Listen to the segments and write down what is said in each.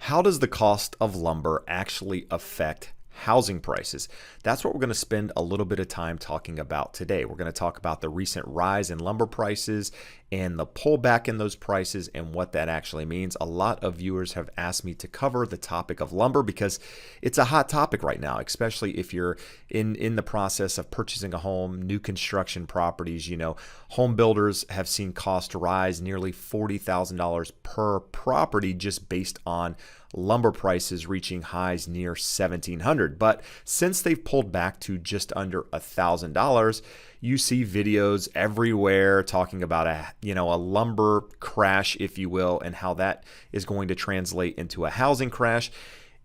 how does the cost of lumber actually affect housing prices? That's what we're going to spend a little bit of time talking about today. We're going to talk about the recent rise in lumber prices and the pullback in those prices and what that actually means. A lot of viewers have asked me to cover the topic of lumber because it's a hot topic right now, especially if you're in the process of purchasing a home, new construction properties. Home builders have seen cost rise nearly $40,000 per property just based on lumber prices reaching highs near $1,700. But since they've pulled back to just under $1,000, you see videos everywhere talking about a lumber crash, if you will, and how that is going to translate into a housing crash.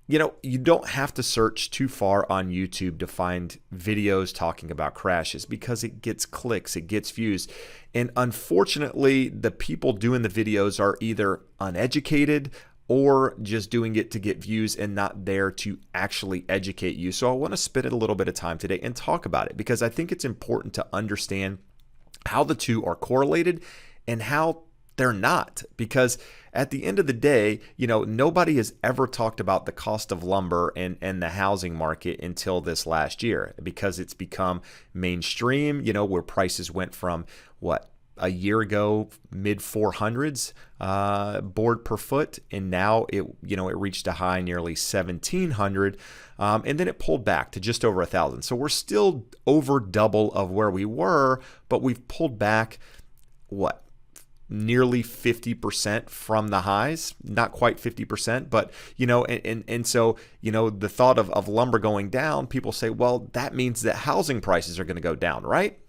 You don't have to search too far on YouTube to find videos talking about crashes because it gets clicks, it gets views. And unfortunately, the people doing the videos are either uneducated or just doing it to get views and not there to actually educate you. So I want to spend a little bit of time today and talk about it because I think it's important to understand how the two are correlated and how they're not. Because at the end of the day, nobody has ever talked about the cost of lumber and the housing market until this last year because it's become mainstream, where prices went from a year ago, mid 400s board per foot, and now it reached a high nearly 1,700, and then it pulled back to just over 1,000. So we're still over double of where we were, but we've pulled back nearly 50% from the highs, not quite 50%, but so the thought of lumber going down, people say, well, that means that housing prices are going to go down, right?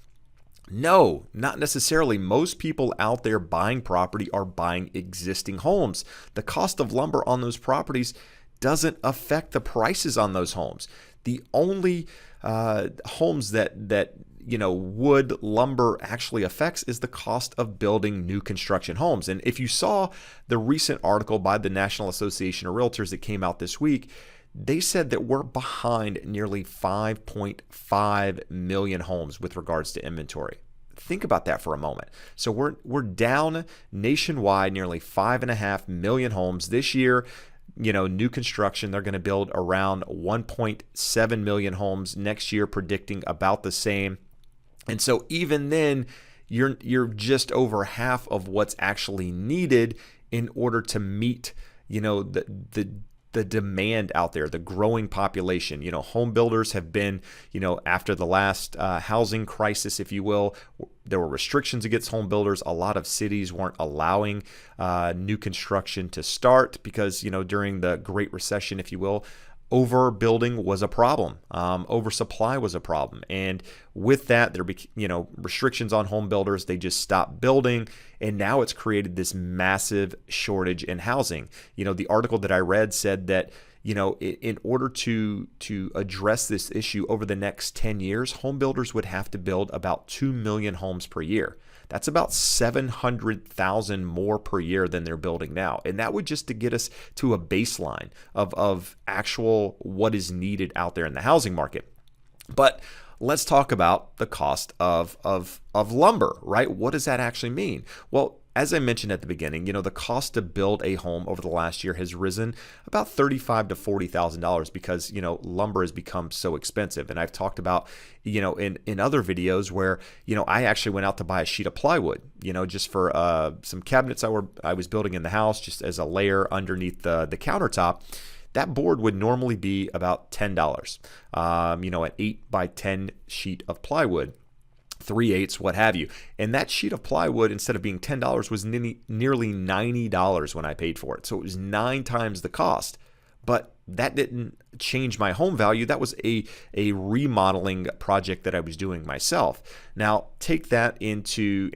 No, not necessarily. Most people out there buying property are buying existing homes. The cost of lumber on those properties doesn't affect the prices on those homes. The only homes that wood lumber actually affects is the cost of building new construction homes. And if you saw the recent article by the National Association of Realtors that came out this week, they said that we're behind nearly 5.5 million homes with regards to inventory. Think about that for a moment. So we're down nationwide nearly 5.5 million homes this year. New construction, they're going to build around 1.7 million homes next year, predicting about the same. And so even then, you're just over half of what's actually needed in order to meet, the demand out there, the growing population. Home builders have been, after the last housing crisis, if you will, there were restrictions against home builders. A lot of cities weren't allowing new construction to start because, during the Great Recession, if you will, overbuilding was a problem. Oversupply was a problem. And with that, there restrictions on home builders. They just stopped building. And now it's created this massive shortage in housing. The article that I read said that, in order to address this issue over the next 10 years, home builders would have to build about 2 million homes per year. That's about 700,000 more per year than they're building now. And that would just to get us to a baseline of actual what is needed out there in the housing market. But let's talk about the cost of lumber, right? What does that actually mean? Well, as I mentioned at the beginning, the cost to build a home over the last year has risen about $35,000 to $40,000 because, lumber has become so expensive. And I've talked about, in other videos where, I actually went out to buy a sheet of plywood, just for some cabinets I was building in the house, just as a layer underneath the countertop. That board would normally be about $10, an 8 by 10 sheet of plywood. 3/8, what have you. And that sheet of plywood, instead of being $10, was nearly $90 when I paid for it. So it was 9 times the cost. But that didn't change my home value. That was a remodeling project that I was doing myself. Now, take that into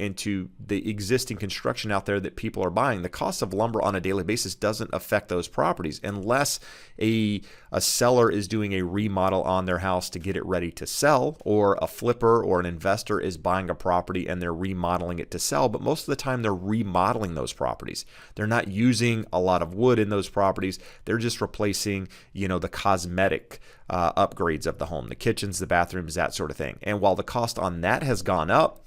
the existing construction out there that people are buying. The cost of lumber on a daily basis doesn't affect those properties unless a seller is doing a remodel on their house to get it ready to sell, or a flipper or an investor is buying a property and they're remodeling it to sell. But most of the time they're remodeling those properties. They're not using a lot of wood in those properties. They're just replacing, the cosmetic upgrades of the home, the kitchens, the bathrooms, that sort of thing. And while the cost on that has gone up,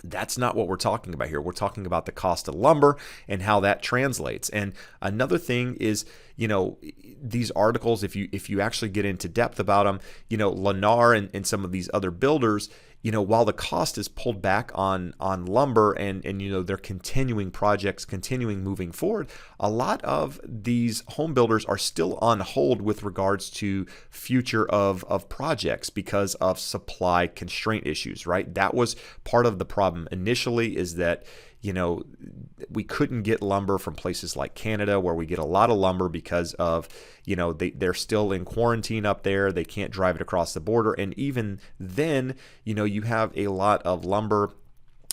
That's not what we're talking about here. We're talking about the cost of lumber and how that translates. And another thing is, these articles, if you actually get into depth about them, Lennar and some of these other builders, while the cost is pulled back on lumber and they're continuing projects, continuing moving forward, a lot of these home builders are still on hold with regards to future of projects because of supply constraint issues, right? That was part of the problem initially, is that we couldn't get lumber from places like Canada, where we get a lot of lumber because of, they're still in quarantine up there. They can't drive it across the border. And even then, you have a lot of lumber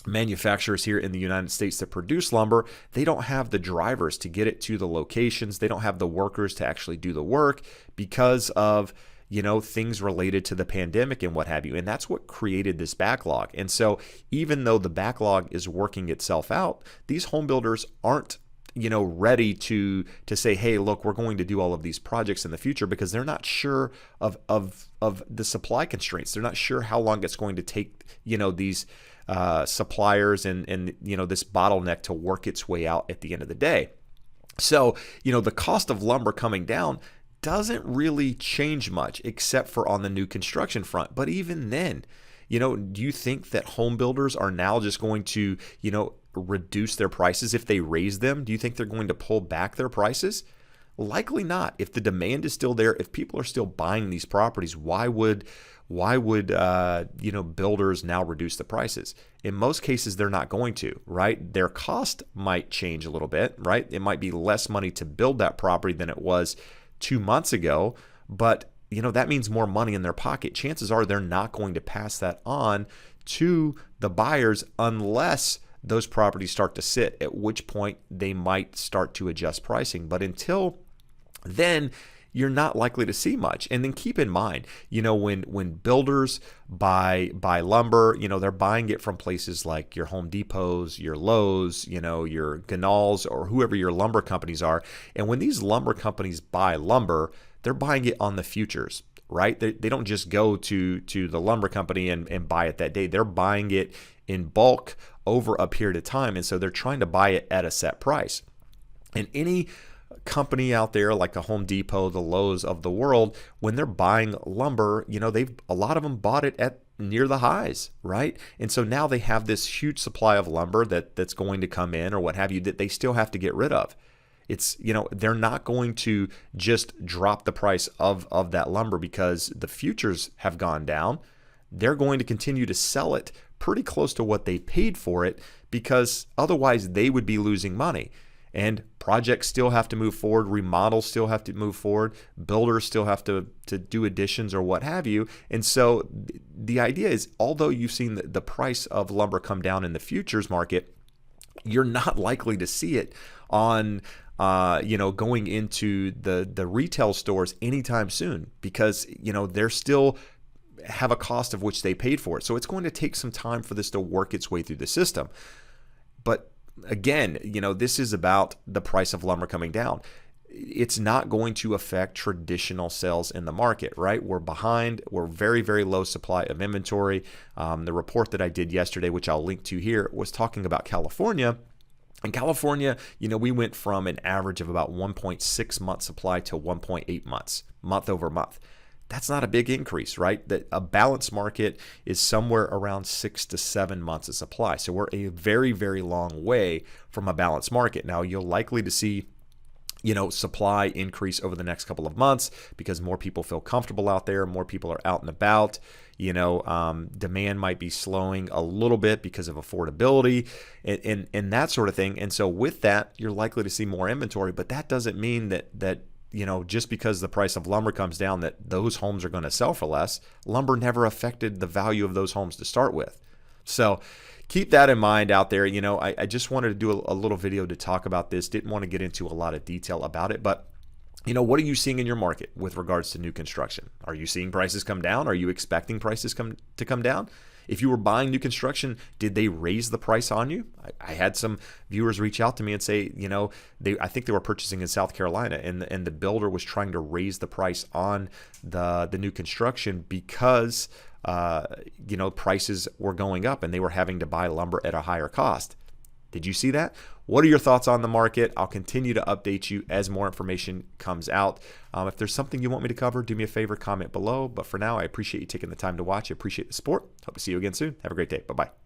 manufacturers here in the United States that produce lumber. They don't have the drivers to get it to the locations. They don't have the workers to actually do the work because of things related to the pandemic and what have you. And that's what created this backlog. And so even though the backlog is working itself out, these home builders aren't ready to say, hey, look, we're going to do all of these projects in the future, because they're not sure of the supply constraints. They're not sure how long it's going to take these suppliers and this bottleneck to work its way out at the end of the day. So the cost of lumber coming down doesn't really change much, except for on the new construction front. But even then, do you think that home builders are now just going to, reduce their prices if they raise them? Do you think they're going to pull back their prices? Likely not. If the demand is still there, if people are still buying these properties, why would builders now reduce the prices? In most cases, they're not going to, right? Their cost might change a little bit, right? It might be less money to build that property than it was 2 months ago, but that means more money in their pocket. Chances are they're not going to pass that on to the buyers unless those properties start to sit, at which point they might start to adjust pricing. But until then, you're not likely to see much. And then keep in mind, when builders buy lumber, they're buying it from places like your Home Depots, your Lowe's, your Ganalls, or whoever your lumber companies are. And when these lumber companies buy lumber, they're buying it on the futures, right? They don't just go to the lumber company and buy it that day. They're buying it in bulk over a period of time. And so they're trying to buy it at a set price. And any company out there like the Home Depot, the Lowe's of the world, when they're buying lumber, a lot of them bought it at near the highs, right? And so now they have this huge supply of lumber that's going to come in or what have you, that they still have to get rid of. It's, they're not going to just drop the price of that lumber because the futures have gone down. They're going to continue to sell it pretty close to what they paid for it, because otherwise they would be losing money. And projects still have to move forward, remodels still have to move forward, builders still have to do additions or what have you. And so the idea is, although you've seen the price of lumber come down in the futures market, you're not likely to see it on going into the retail stores anytime soon, because they're still have a cost of which they paid for it. So it's going to take some time for this to work its way through the system. But again, this is about the price of lumber coming down. It's not going to affect traditional sales in the market, right? We're behind. We're very, very low supply of inventory. The report that I did yesterday, which I'll link to here, was talking about California. In California, we went from an average of about 1.6 month supply to 1.8 months, month over month. That's not a big increase, right? A balanced market is somewhere around 6 to 7 months of supply. So we're a very, very long way from a balanced market. Now, you'll likely to see supply increase over the next couple of months because more people feel comfortable out there, more people are out and about. Demand might be slowing a little bit because of affordability and that sort of thing. And so with that, you're likely to see more inventory, but that doesn't mean that just because the price of lumber comes down, that those homes are going to sell for less. Lumber never affected the value of those homes to start with. So keep that in mind out there. I just wanted to do a little video to talk about this. Didn't want to get into a lot of detail about it, but what are you seeing in your market with regards to new construction? Are you seeing prices come down? Are you expecting prices to come down? If you were buying new construction, did they raise the price on you? I had some viewers reach out to me and say, I think they were purchasing in South Carolina, and the builder was trying to raise the price on the new construction because prices were going up and they were having to buy lumber at a higher cost. Did you see that? What are your thoughts on the market? I'll continue to update you as more information comes out. If there's something you want me to cover, do me a favor, comment below. But for now, I appreciate you taking the time to watch. I appreciate the support. Hope to see you again soon. Have a great day. Bye-bye.